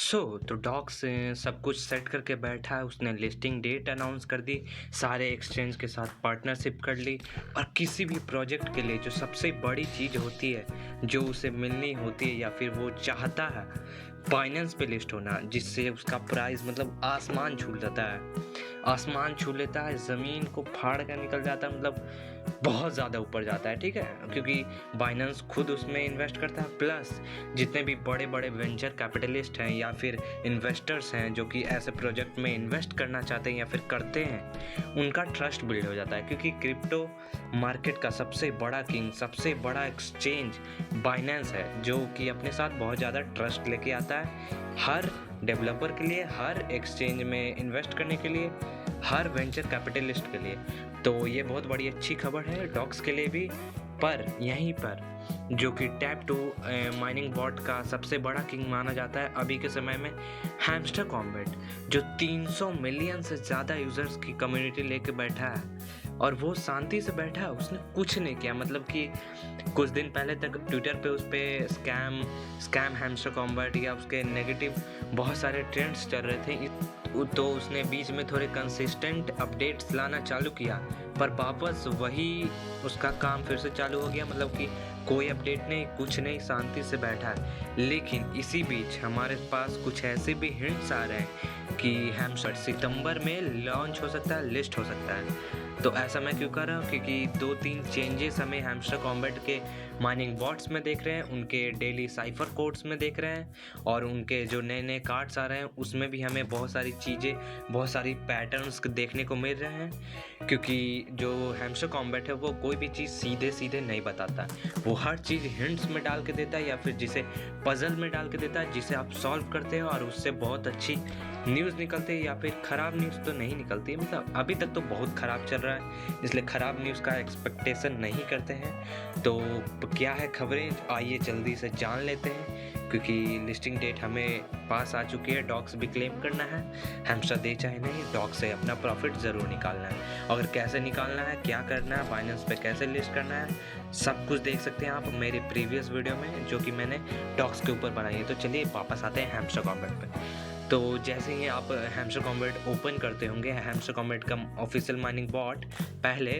तो डॉक्स सब कुछ सेट करके बैठा है। उसने लिस्टिंग डेट अनाउंस कर दी, सारे एक्सचेंज के साथ पार्टनरशिप कर ली। और किसी भी प्रोजेक्ट के लिए जो सबसे बड़ी चीज़ होती है, जो उसे मिलनी होती है या फिर वो चाहता है, बाइनेंस पे लिस्ट होना, जिससे उसका प्राइस मतलब आसमान छू लेता है। आसमान छू लेता है, ज़मीन को फाड़ कर निकल जाता है, मतलब बहुत ज़्यादा ऊपर जाता है, ठीक है? क्योंकि बाइनेंस खुद उसमें इन्वेस्ट करता है, प्लस जितने भी बड़े-बड़े वेंचर कैपिटलिस्ट हैं या फिर इन्वेस्टर्स हैं जो कि ऐसे प्रोजेक्ट में इन्वेस्ट करना चाहते हैं या फिर करते हैं, उनका ट्रस्ट बिल्ड हो जाता है। क्योंकि क्रिप्टो मार्केट का सबसे बड़ा किंग, सबसे बड़ा एक्सचेंज बाइनेंस है, जो कि अपने साथ बहुत ज़्यादा ट्रस्ट लेके आता है हर डेवलपर के लिए, हर एक्सचेंज में इन्वेस्ट करने के लिए, हर वेंचर कैपिटलिस्ट के लिए। तो ये बहुत बड़ी अच्छी खबर है डॉक्स के लिए भी। पर यहीं पर जो कि टैप टू माइनिंग बॉट का सबसे बड़ा किंग माना जाता है अभी के समय में, हैमस्टर कॉम्बैट, जो 300 मिलियन से ज़्यादा यूज़र्स की कम्युनिटी लेके बैठा है और वो शांति से बैठा है। उसने कुछ नहीं किया, मतलब कि कुछ दिन पहले तक ट्विटर पे उस पे स्कैम हैमस्टर कॉम्बैट या उसके नेगेटिव बहुत सारे ट्रेंड्स चल रहे थे। तो उसने बीच में थोड़े कंसिस्टेंट अपडेट्स लाना चालू किया, पर वापस वही उसका काम फिर से चालू हो गया, मतलब कि कोई अपडेट नहीं, कुछ नहीं, शांति से बैठा है। लेकिन इसी बीच हमारे पास कुछ ऐसे भी हिंट्स आ रहे हैं कि हैमस्टर सितंबर में लॉन्च हो सकता है, लिस्ट हो सकता है। तो ऐसा मैं क्यों कर रहा हूँ? क्योंकि 2-3 चेंजेस हमें हैमस्टर कॉम्बैट के माइनिंग बॉट्स में देख रहे हैं, उनके डेली साइफर कोड्स में देख रहे हैं, और उनके जो नए-नए कार्ड्स आ रहे हैं उसमें भी हमें बहुत सारी चीज़ें, बहुत सारी पैटर्न्स देखने को मिल रहे हैं। क्योंकि जो हैमस्टर कॉम्बैट है वो कोई भी चीज़ सीधे-सीधे नहीं बताता। वो हर चीज़ हिंट्स में डाल के देता है या फिर जिसे पज़ल में डाल के देता है, जिसे आप सॉल्व करते हो और उससे बहुत अच्छी न्यूज़ निकलती है या फिर ख़राब न्यूज़ तो नहीं निकलती है। मतलब अभी तक तो बहुत ख़राब चल रहा है, इसलिए ख़राब न्यूज़ का एक्सपेक्टेशन नहीं करते हैं। तो क्या है खबरें, आइए जल्दी से जान लेते हैं। क्योंकि लिस्टिंग डेट हमें पास आ चुकी है, डॉक्स भी क्लेम करना है। हैमस्टर दे चाहे नहीं, डॉक्स से अपना प्रॉफिट ज़रूर निकालना है। अगर कैसे निकालना है, क्या करना है, बाइनेंस पे कैसे लिस्ट करना है, सब कुछ देख सकते हैं आप मेरे प्रीवियस वीडियो में जो कि मैंने डॉक्स के ऊपर बनाई है। तो चलिए वापस आते हैं हैमस्टर कॉम्बैट पे। तो जैसे ही आप हैमस्टर कॉम्बैट ओपन करते होंगे, हैमस्टर कॉम्बैट का ऑफिशियल माइनिंग बॉट पहले,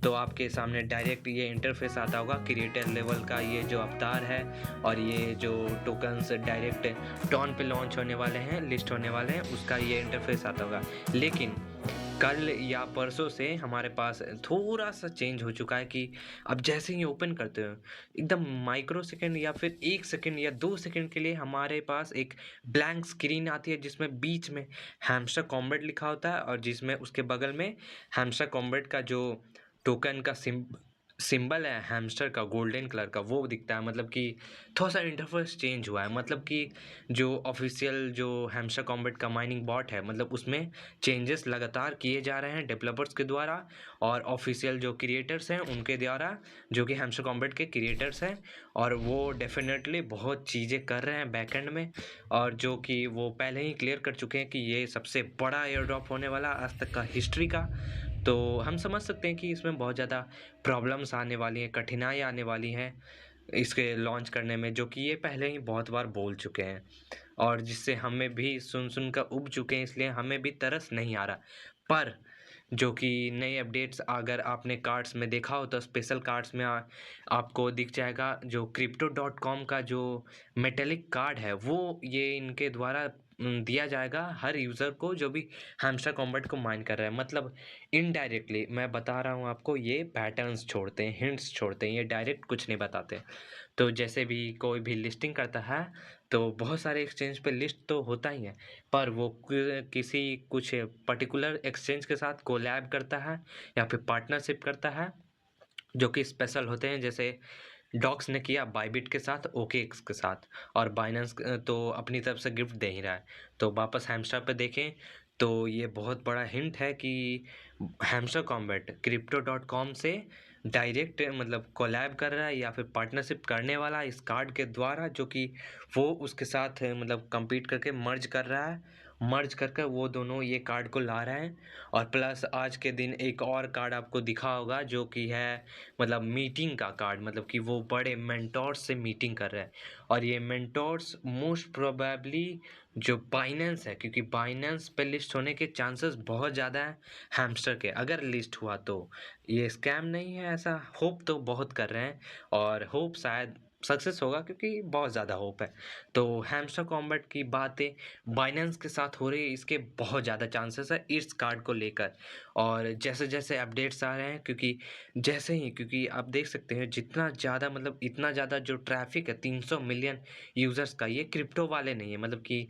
तो आपके सामने डायरेक्ट ये इंटरफेस आता होगा। क्रिएटर लेवल का ये जो अवतार है और ये जो टोकन्स डायरेक्ट टॉन पे लॉन्च होने वाले हैं, लिस्ट होने वाले हैं, उसका ये इंटरफेस आता होगा। लेकिन कल या परसों से हमारे पास थोड़ा सा चेंज हो चुका है कि अब जैसे ही ओपन करते हो, एकदम माइक्रो सेकंड या फिर 1 सेकंड या 2 सेकंड के लिए हमारे पास एक ब्लैंक स्क्रीन आती है, जिसमें बीच में हैमस्टर कॉम्बैट लिखा होता है और जिसमें उसके बगल में हैमस्टर कॉम्बैट का जो टोकन का सिंबल है हैमस्टर का, गोल्डन कलर का, वो दिखता है। मतलब कि थोड़ा सा इंटरफेस चेंज हुआ है, मतलब कि जो ऑफिशियल जो हैमस्टर कॉम्बैट का माइनिंग बॉट है, मतलब उसमें चेंजेस लगातार किए जा रहे हैं डेवलपर्स के द्वारा और ऑफिशियल जो क्रिएटर्स हैं उनके द्वारा, जो कि हैमस्टर कॉम्बैट के क्रिएटर्स हैं। और वो डेफिनेटली बहुत चीज़ें कर रहे हैं बैकएंड में, और जो कि वो पहले ही क्लियर कर चुके हैं कि ये सबसे बड़ा एयर ड्रॉप होने वाला आज तक का हिस्ट्री का। तो हम समझ सकते हैं कि इसमें बहुत ज़्यादा प्रॉब्लम्स आने वाली हैं, कठिनाई आने वाली हैं इसके लॉन्च करने में, जो कि ये पहले ही बहुत बार बोल चुके हैं और जिससे हमें भी सुन कर उब चुके हैं, इसलिए हमें भी तरस नहीं आ रहा। पर जो कि नए अपडेट्स अगर आपने कार्ड्स में देखा हो तो स्पेशल कार्ड्स में आपको दिख जाएगा, जो crypto.com का जो मेटेलिक कार्ड है वो ये इनके द्वारा दिया जाएगा हर यूज़र को जो भी हैमस्टर कॉम्बैट को माइन कर रहा है। मतलब इनडायरेक्टली मैं बता रहा हूँ आपको, ये पैटर्न्स छोड़ते हैं, हिंट्स छोड़ते हैं, ये डायरेक्ट कुछ नहीं बताते। तो जैसे भी कोई भी लिस्टिंग करता है तो बहुत सारे एक्सचेंज पे लिस्ट तो होता ही है, पर वो किसी कुछ पर्टिकुलर एक्सचेंज के साथ कोलैब करता है या फिर पार्टनरशिप करता है, जो कि स्पेशल होते हैं। जैसे डॉक्स ने किया बाइबिट के साथ, ओकेएक्स के साथ, और बाइनेंस तो अपनी तरफ से गिफ्ट दे ही रहा है। तो वापस हैमस्टर पे देखें तो ये बहुत बड़ा हिंट है कि हैमस्टर कॉम्बैट crypto.com से डायरेक्ट मतलब कोलैब कर रहा है या फिर पार्टनरशिप करने वाला है इस कार्ड के द्वारा, जो कि वो उसके साथ मतलब कम्पीट करके मर्ज कर रहा है मर्ज कर कर वो दोनों ये कार्ड को ला रहे हैं। और प्लस आज के दिन एक और कार्ड आपको दिखा होगा जो कि है मतलब मीटिंग का कार्ड, मतलब कि वो बड़े मेंटोर्स से मीटिंग कर रहे हैं। और ये मेंटोर्स मोस्ट प्रोबेबली जो बाइनेंस है, क्योंकि बाइनेंस पे लिस्ट होने के चांसेस बहुत ज़्यादा है हैमस्टर के, अगर लिस्ट हुआ तो। ये स्कैम नहीं है ऐसा होप तो बहुत कर रहे हैं, और होप शायद सक्सेस होगा क्योंकि बहुत ज़्यादा होप है। तो हैमस्टर कॉम्बैट की बातें बाइनेंस के साथ हो रही है, इसके बहुत ज़्यादा चांसेस है इस कार्ड को लेकर। और जैसे जैसे अपडेट्स आ रहे हैं, क्योंकि आप देख सकते हैं जितना ज़्यादा मतलब इतना ज़्यादा जो ट्रैफिक है 300 मिलियन यूज़र्स का, ये क्रिप्टो वाले नहीं है, मतलब कि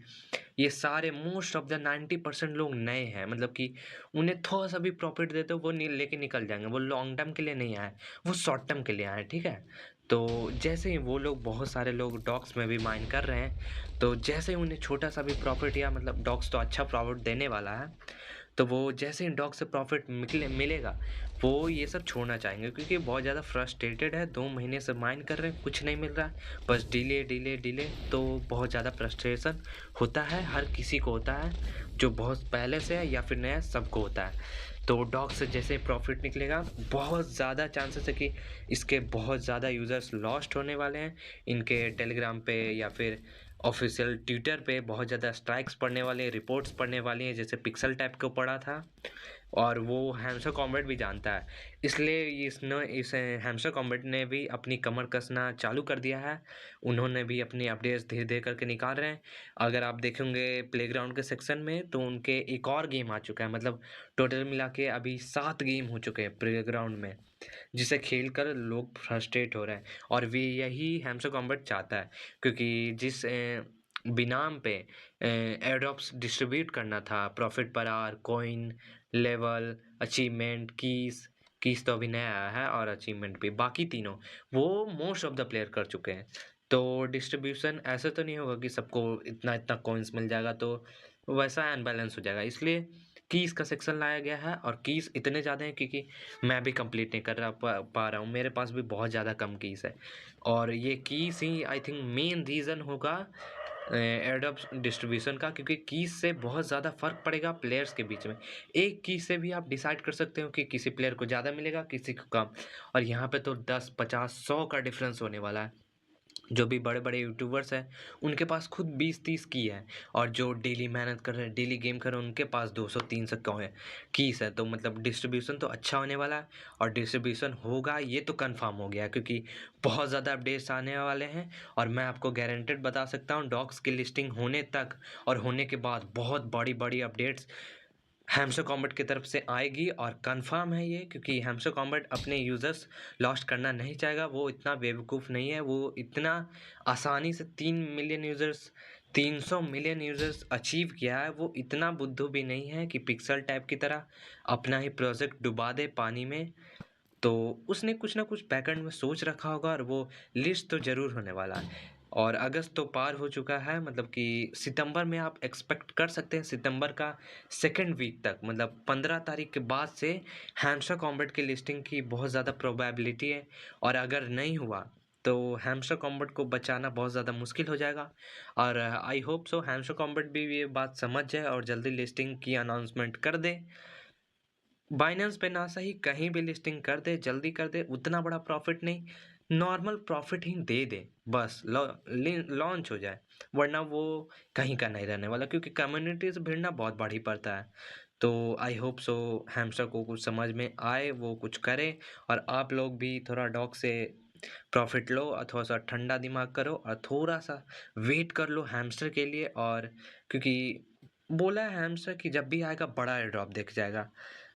ये सारे मोस्ट ऑफ द 90% लोग नए हैं, मतलब कि उन्हें थोड़ा सा भी प्रॉफिट दे दो वो लेके निकल जाएंगे। वो लॉन्ग टर्म के लिए नहीं आए, वो शॉर्ट टर्म के लिए आए, ठीक है। तो जैसे ही वो लोग, बहुत सारे लोग डॉक्स में भी माइन कर रहे हैं, तो जैसे ही उन्हें छोटा सा भी प्रॉफिट, या मतलब डॉक्स तो अच्छा प्रॉफिट देने वाला है, तो वो जैसे ही डॉग से प्रॉफिट मिलेगा वो ये सब छोड़ना चाहेंगे, क्योंकि बहुत ज़्यादा फ्रस्ट्रेटेड है। 2 महीने से माइन कर रहे हैं, कुछ नहीं मिल रहा है, बस डिले डिले डिले। तो बहुत ज़्यादा फ्रस्ट्रेशन होता है, हर किसी को होता है, जो बहुत पहले से है या फिर नया, सबको होता है। तो डॉग से जैसे प्रॉफिट निकलेगा, बहुत ज़्यादा चांसेस है कि इसके बहुत ज़्यादा यूज़र्स लॉस्ट होने वाले हैं। इनके टेलीग्राम पे या फिर ऑफिशियल ट्विटर पे बहुत ज़्यादा स्ट्राइक्स पड़ने वाले, रिपोर्ट्स पड़ने वाली हैं, जैसे पिक्सल टैप को पड़ा था। और वो हैमस्टर कॉम्बैट भी जानता है, इसलिए इस हैमस्टर कॉम्बैट ने भी अपनी कमर कसना चालू कर दिया है। उन्होंने भी अपनी अपडेट्स धीरे धीरे करके निकाल रहे हैं। अगर आप देखेंगे प्लेग्राउंड के सेक्शन में, तो उनके एक और गेम आ चुका है, मतलब टोटल मिला के अभी 7 गेम हो चुके हैं प्लेग्राउंड में, जिसे खेलकर लोग फ्रस्ट्रेट हो रहे हैं। और वे यही हैमस्टर कॉम्बैट चाहता है, क्योंकि जिस बिनाम पे एयरड्रॉप्स डिस्ट्रीब्यूट करना था, profit per hour, coin, level, achievement, keys तो अभी नया आया है, और अचीवमेंट भी, बाकी तीनों वो मोस्ट ऑफ द प्लेयर कर चुके हैं। तो डिस्ट्रीब्यूशन ऐसा तो नहीं होगा कि सबको इतना इतना कॉइन्स मिल जाएगा, तो वैसा अनबैलेंस हो जाएगा। इसलिए कीज़ का सेक्शन लाया गया है, और कीज़ इतने ज़्यादा हैं क्योंकि मैं भी कंप्लीट नहीं कर पा रहा हूँ, मेरे पास भी बहुत ज़्यादा कम कीज़ है। और ये keys he I think main reason होगा एडोब डिस्ट्रीब्यूशन का, क्योंकि कीज से बहुत ज़्यादा फ़र्क पड़ेगा प्लेयर्स के बीच में। एक कीज से भी आप डिसाइड कर सकते हो कि किसी प्लेयर को ज़्यादा मिलेगा, किसी को कम। और यहाँ पे तो 10, 50, 100 का डिफरेंस होने वाला है। जो भी बड़े बड़े यूट्यूबर्स हैं, उनके पास खुद 20-30 की है, और जो डेली मेहनत कर रहे हैं, डेली गेम कर रहे हैं, उनके पास 200-300 क्यों है कीस है। तो मतलब डिस्ट्रीब्यूशन तो अच्छा होने वाला है, और डिस्ट्रीब्यूशन होगा ये तो कंफर्म हो गया, क्योंकि बहुत ज़्यादा अपडेट्स आने वाले हैं। और मैं आपको गारंटेड बता सकता हूँ, डॉग्स की लिस्टिंग होने तक और होने के बाद बहुत बड़ी बड़ी अपडेट्स हैमस्टर कॉम्बैट की तरफ से आएगी, और कंफर्म है ये, क्योंकि हैमस्टर कॉम्बैट अपने यूज़र्स लॉस्ट करना नहीं चाहेगा। वो इतना बेवकूफ़ नहीं है, वो इतना आसानी से 300 मिलियन यूज़र्स अचीव किया है। वो इतना बुद्धू भी नहीं है कि पिक्सल टैप की तरह अपना ही प्रोजेक्ट डुबा दे पानी में। तो उसने कुछ ना कुछ बैकएंड में सोच रखा होगा, और वो लिस्ट तो ज़रूर होने वाला है। और अगस्त तो पार हो चुका है, मतलब कि सितंबर में आप एक्सपेक्ट कर सकते हैं, सितंबर का सेकंड वीक तक, मतलब 15 तारीख के बाद से हैमस्टर कॉम्बैट की लिस्टिंग की बहुत ज़्यादा प्रोबेबिलिटी है। और अगर नहीं हुआ तो हैमस्टर कॉम्बैट को बचाना बहुत ज़्यादा मुश्किल हो जाएगा। और I hope so hamster combat भी ये बात समझ जाए और जल्दी लिस्टिंग की अनाउंसमेंट कर दे। बाइनेंस पे ना सही, कहीं भी लिस्टिंग कर दे, जल्दी कर दे, उतना बड़ा प्रॉफिट नहीं, नॉर्मल प्रॉफिट ही दे दे, बस लॉन्च हो जाए। वरना वो कहीं का नहीं रहने वाला, क्योंकि कम्युनिटी से भिड़ना बहुत भारी पड़ता है। तो आई होप सो हैमस्टर को कुछ समझ में आए, वो कुछ करे, और आप लोग भी थोड़ा डॉग से प्रॉफिट लो, और थोड़ा सा ठंडा दिमाग करो, और थोड़ा सा वेट कर लो हैमस्टर के लिए। और क्योंकि बोला है हैमस्टर कि जब भी आएगा बड़ा एयरड्रॉप दिख जाएगा।